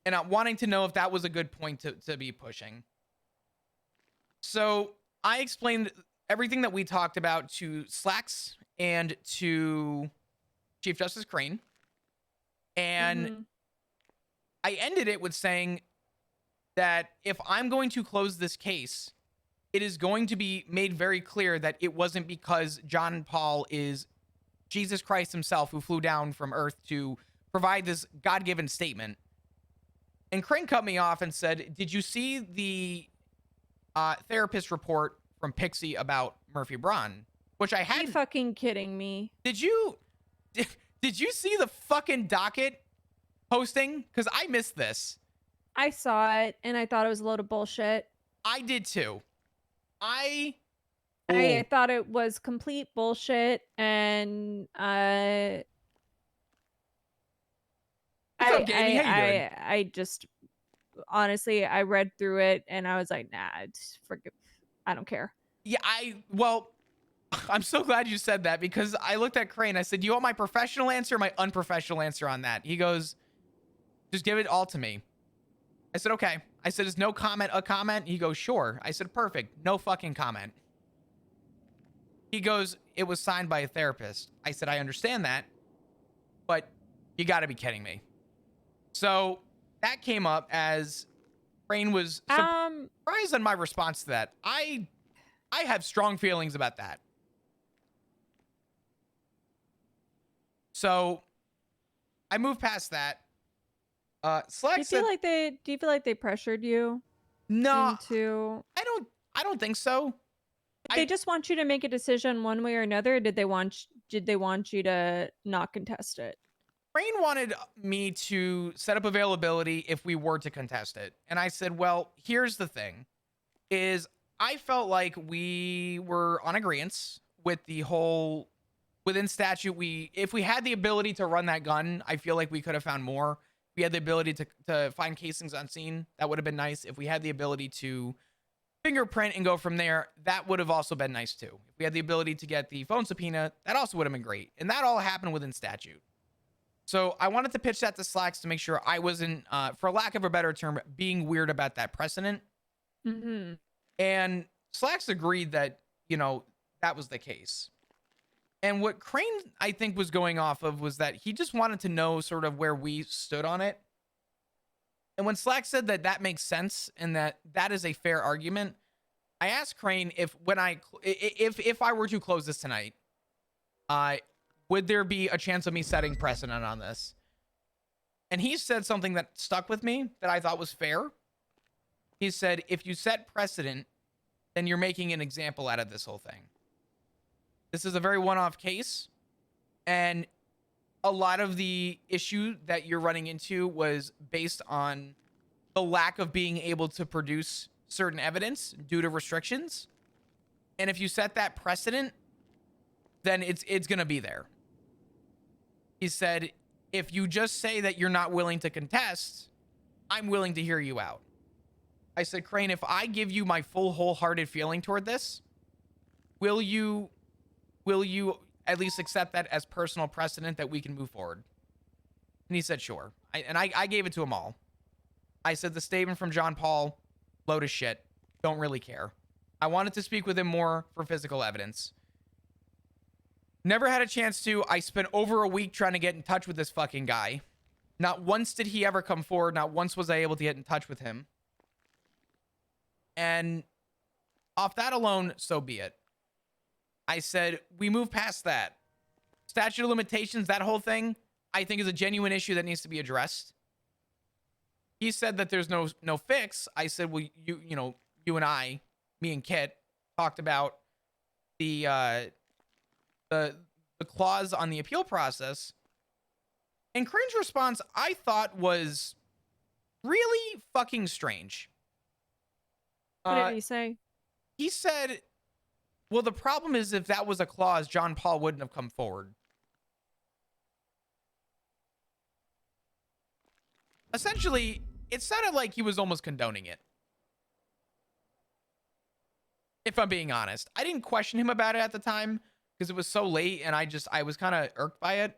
A: and wanting to know if that was a good point to be pushing. So I explained everything that we talked about to Slacks and to Chief Justice Crane, and I ended it with saying that if I'm going to close this case, it is going to be made very clear that it wasn't because John Paul is Jesus Christ himself who flew down from Earth to provide this God-given statement. And Crane cut me off and said, did you see the therapist report from Pixie about Murphy Braun? Which I had.
C: Are you fucking kidding me?
A: Did you see the fucking docket posting? Because I missed this.
C: I saw it and I thought it was a load of bullshit.
A: I did too. I
C: thought it was complete bullshit, and
A: What's up, Gaby? How you doing?
C: I just honestly I read through it and I was like, nah, forget. I don't care.
A: Yeah, I'm so glad you said that because I looked at Crane. I said, do you want my professional answer or my unprofessional answer on that? He goes, just give it all to me. I said, okay. I said, is no comment a comment? He goes, sure. I said, perfect. No fucking comment. He goes, it was signed by a therapist. I said, I understand that, but you got to be kidding me. So that came up as Crane was surprised on my response to that. I have strong feelings about that. So I moved past that. Slack
C: do you feel like they pressured you?
A: No,
C: into...
A: I don't think so.
C: Did they just want you to make a decision one way or another? Or did they want you to not contest it?
A: Crane wanted me to set up availability if we were to contest it. And I said, well, here's the thing is I felt like we were on agreeance with the whole within statute. If we had the ability to run that gun, I feel like we could have found more. If we had the ability to find casings unseen, that would have been nice. If we had the ability to fingerprint and go from there, that would have also been nice too. If we had the ability to get the phone subpoena, that also would have been great. And that all happened within statute. So I wanted to pitch that to Slacks to make sure I wasn't, for lack of a better term, being weird about that precedent.
C: Mm-hmm.
A: And Slacks agreed that, that was the case. And what Crane, I think, was going off of was that he just wanted to know sort of where we stood on it. And when Slack said that makes sense and that is a fair argument, I asked Crane if I were to close this tonight, would there be a chance of me setting precedent on this? And he said something that stuck with me that I thought was fair. He said, if you set precedent, then you're making an example out of this whole thing. This is a very one-off case, and a lot of the issue that you're running into was based on the lack of being able to produce certain evidence due to restrictions. And if you set that precedent, then it's going to be there. He said, if you just say that you're not willing to contest, I'm willing to hear you out. I said, Crane, if I give you my full wholehearted feeling toward this, will you at least accept that as personal precedent that we can move forward? And he said, sure. I gave it to him all. I said, the statement from John Paul, load of shit. Don't really care. I wanted to speak with him more for physical evidence. Never had a chance to. I spent over a week trying to get in touch with this fucking guy. Not once did he ever come forward. Not once was I able to get in touch with him. And off that alone, so be it. I said, we move past that. Statute of limitations, that whole thing, I think is a genuine issue that needs to be addressed. He said that there's no fix. I said, well, you and I, me and Kit, talked about the clause on the appeal process. And Crane's response, I thought, was really fucking strange.
C: What did he say?
A: He said, well, the problem is if that was a clause, John Paul wouldn't have come forward. Essentially, it sounded like he was almost condoning it. If I'm being honest. I didn't question him about it at the time because it was so late and I was kind of irked by it.